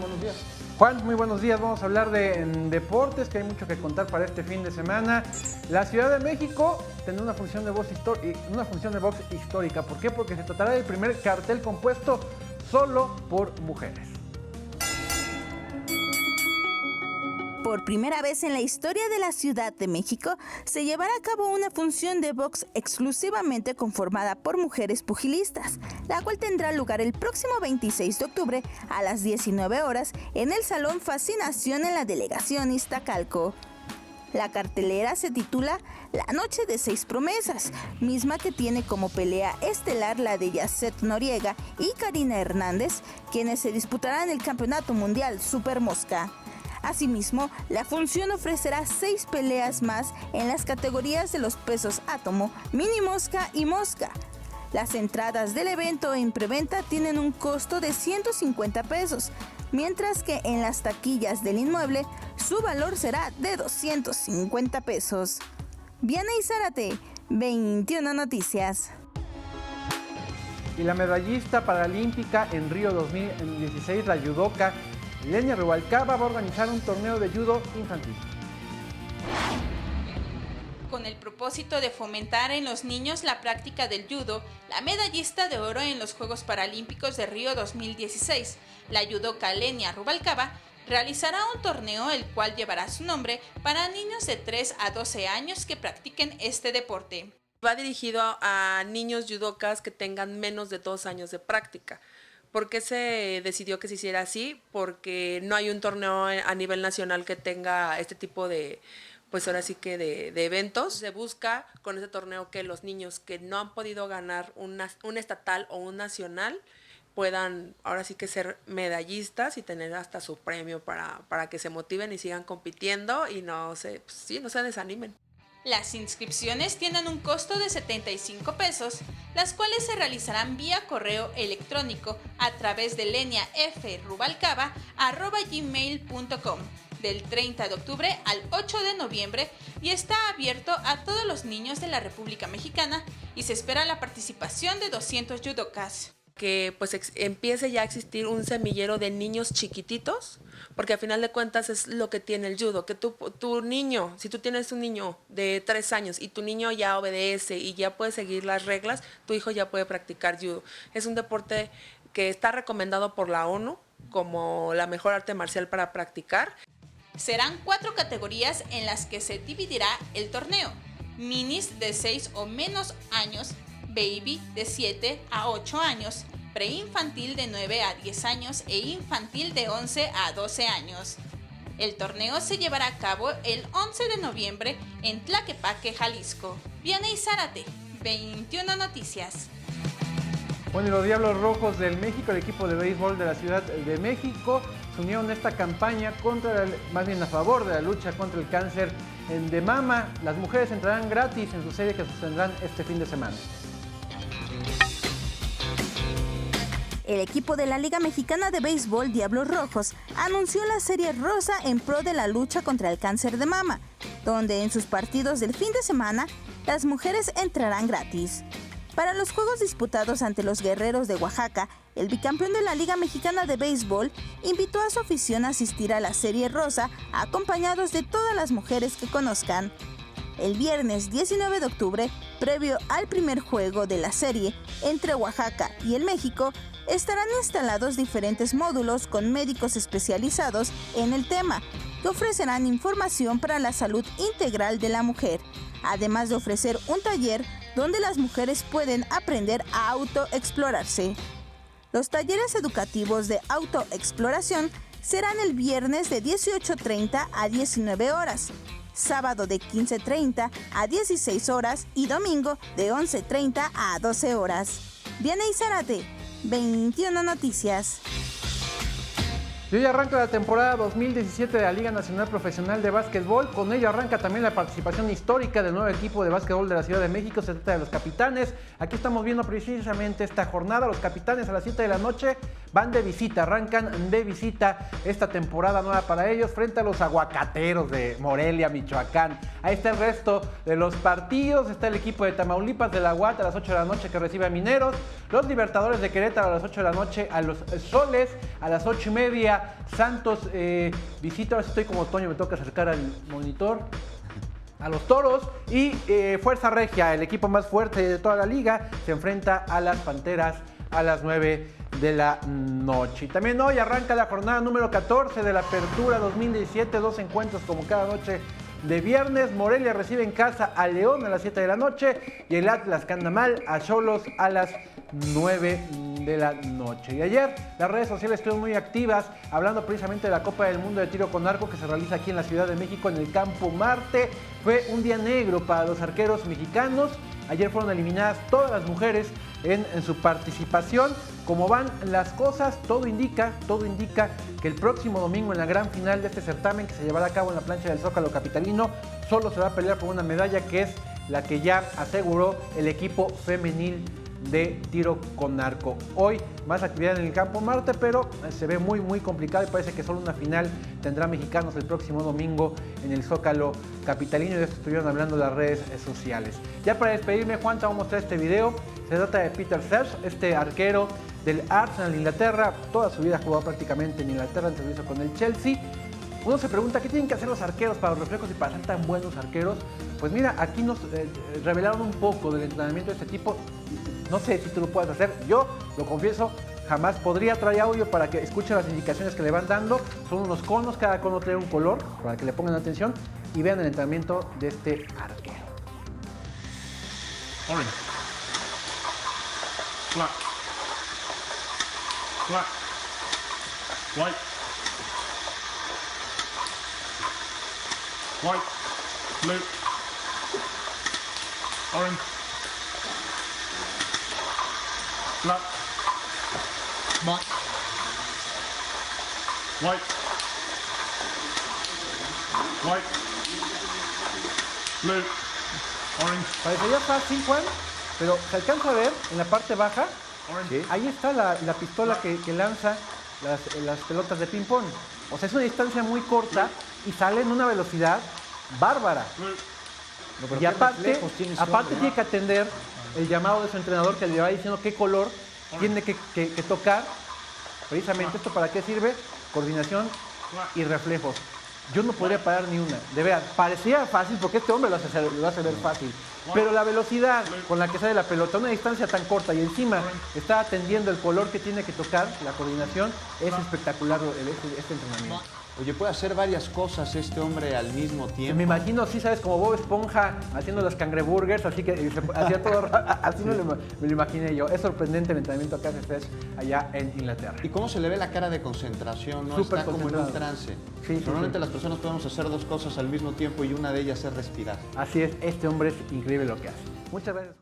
buenos días. Juan, muy buenos días. Vamos a hablar de deportes, que hay mucho que contar para este fin de semana. La Ciudad de México tendrá una función de box histórica. ¿Por qué? Porque se tratará del primer cartel compuesto solo por mujeres. Por primera vez en la historia de la Ciudad de México, se llevará a cabo una función de box exclusivamente conformada por mujeres pugilistas, la cual tendrá lugar el próximo 26 de octubre a las 19 horas en el Salón Fascinación en la Delegación Iztacalco. La cartelera se titula La Noche de Seis Promesas, misma que tiene como pelea estelar la de Yasset Noriega y Karina Hernández, quienes se disputarán el Campeonato Mundial Super Mosca. Asimismo, la función ofrecerá 6 peleas más en las categorías de los pesos átomo, mini mosca y mosca. Las entradas del evento en preventa tienen un costo de 150 pesos, mientras que en las taquillas del inmueble su valor será de 250 pesos. Vianey Zárate, 21 Noticias. Y la medallista paralímpica en Río 2016, la judoka Lenia Rubalcaba, va a organizar un torneo de judo infantil. Con el propósito de fomentar en los niños la práctica del judo, la medallista de oro en los Juegos Paralímpicos de Río 2016, la judoka Lenia Rubalcaba, realizará un torneo el cual llevará su nombre para niños de 3 a 12 años que practiquen este deporte. Va dirigido a niños judokas que tengan menos de 2 años de práctica. ¿Por qué se decidió que se hiciera así? Porque no hay un torneo a nivel nacional que tenga este tipo de, pues ahora sí que de eventos. Se busca con este torneo que los niños que no han podido ganar un estatal o un nacional puedan ahora sí que ser medallistas y tener hasta su premio para que se motiven y sigan compitiendo y no se desanimen. Las inscripciones tienen un costo de 75 pesos, las cuales se realizarán vía correo electrónico a través de leniafrubalcaba@gmail.com del 30 de octubre al 8 de noviembre y está abierto a todos los niños de la República Mexicana y se espera la participación de 200 judokas. Que pues empiece ya a existir un semillero de niños chiquititos, porque al final de cuentas es lo que tiene el judo, que tu niño, si tú tienes un niño de 3 años y tu niño ya obedece y ya puede seguir las reglas, tu hijo ya puede practicar judo. Es un deporte que está recomendado por la ONU como la mejor arte marcial para practicar. Serán 4 categorías en las que se dividirá el torneo: minis de 6 o menos años, baby de 7 a 8 años, preinfantil de 9 a 10 años e infantil de 11 a 12 años. El torneo se llevará a cabo el 11 de noviembre en Tlaquepaque, Jalisco. Vianey Zárate, 21 Noticias. Bueno, y los Diablos Rojos del México, el equipo de béisbol de la Ciudad de México, se unieron a esta campaña más bien a favor de la lucha contra el cáncer de mama. Las mujeres entrarán gratis en su serie que sostendrán este fin de semana. El equipo de la Liga Mexicana de Béisbol Diablos Rojos anunció la serie rosa en pro de la lucha contra el cáncer de mama, donde en sus partidos del fin de semana las mujeres entrarán gratis. Para los juegos disputados ante los Guerreros de Oaxaca, el bicampeón de la Liga Mexicana de Béisbol invitó a su afición a asistir a la serie rosa acompañados de todas las mujeres que conozcan. El viernes 19 de octubre, previo al primer juego de la serie entre Oaxaca y el México, estarán instalados diferentes módulos con médicos especializados en el tema, que ofrecerán información para la salud integral de la mujer, además de ofrecer un taller donde las mujeres pueden aprender a autoexplorarse. Los talleres educativos de autoexploración serán el viernes de 18:30 a 19 horas, sábado de 15:30 a 16 horas y domingo de 11:30 a 12 horas. Vianey Zárate, 21 Noticias. Y hoy arranca la temporada 2017 de la Liga Nacional Profesional de Básquetbol. Con ello arranca también la participación histórica del nuevo equipo de básquetbol de la Ciudad de México. Se trata de los Capitanes. Aquí estamos viendo precisamente esta jornada. Los Capitanes a las 7 de la noche van de visita, arrancan de visita esta temporada nueva para ellos frente a los Aguacateros de Morelia, Michoacán. Ahí está el resto de los partidos. Está el equipo de Tamaulipas de la UAT a las 8 de la noche que recibe a Mineros. Los Libertadores de Querétaro a las 8 de la noche a los Soles. A las 8:30 Liga. Santos visita, ahora sí estoy como Toño, me toca acercar al monitor, a los Toros. Y Fuerza Regia, el equipo más fuerte de toda la liga, se enfrenta a las Panteras a las 9 de la noche. Y también hoy arranca la jornada número 14 de la Apertura 2017, 2 encuentros como cada noche de viernes. Morelia recibe en casa a León a las 7 de la noche y el Atlas Candamal a Xolos a las 9 de la noche. Y ayer las redes sociales estuvieron muy activas hablando precisamente de la Copa del Mundo de Tiro con Arco que se realiza aquí en la Ciudad de México en el Campo Marte. Fue un día negro para los arqueros mexicanos. Ayer fueron eliminadas todas las mujeres en su participación. Como van las cosas, todo indica que el próximo domingo en la gran final de este certamen que se llevará a cabo en la plancha del Zócalo capitalino, solo se va a pelear por una medalla que es la que ya aseguró el equipo femenil de tiro con arco. Hoy más actividad en el Campo Marte, pero se ve muy complicado y parece que solo una final tendrá mexicanos el próximo domingo en el Zócalo capitalino, y de esto estuvieron hablando las redes sociales. Ya para despedirme, Juan, te voy a mostrar este video. Se trata de Peter Cech, este arquero del Arsenal de Inglaterra. Toda su vida ha jugado prácticamente en Inglaterra, en servicio con el Chelsea. Uno se pregunta, ¿qué tienen que hacer los arqueros para los reflejos y para ser tan buenos arqueros? Pues mira, aquí nos revelaron un poco del entrenamiento de este tipo. No sé si tú lo puedes hacer. Yo, lo confieso, jamás podría traer audio para que escuchen las indicaciones que le van dando. Son unos conos, cada cono trae un color, para que le pongan atención y vean el entrenamiento de este arquero. Orange. Black. Black. White. White. Blue. Orange. Black. White. White. White. Blue. Orange. Parecería fácil, Juan, pero se alcanza a ver en la parte baja. Orange. Ahí está la pistola que lanza las pelotas de ping-pong. O sea, es una distancia muy corta y sale en una velocidad bárbara. Blue. Y aparte tiene que atender el llamado de su entrenador que le va diciendo qué color tiene que tocar. Precisamente, ¿esto para qué sirve? Coordinación y reflejos. Yo no podría parar ni una. De verdad, parecía fácil porque este hombre lo hace ver fácil. Pero la velocidad con la que sale la pelota, una distancia tan corta y encima está atendiendo el color que tiene que tocar, la coordinación, es espectacular este entrenamiento. Oye, puede hacer varias cosas este hombre al mismo tiempo. Me imagino, sí, sabes, como Bob Esponja haciendo los cangreburgers, así que hacía todo, así me lo imaginé yo. Es sorprendente el entrenamiento que hace Cech allá en Inglaterra. ¿Y cómo se le ve la cara de concentración? ¿No? Súper Está como en un concentrado. trance. Sí, Normalmente las personas podemos hacer dos cosas al mismo tiempo y una de ellas es respirar. Así es, este hombre es increíble lo que hace. Muchas gracias, Juan.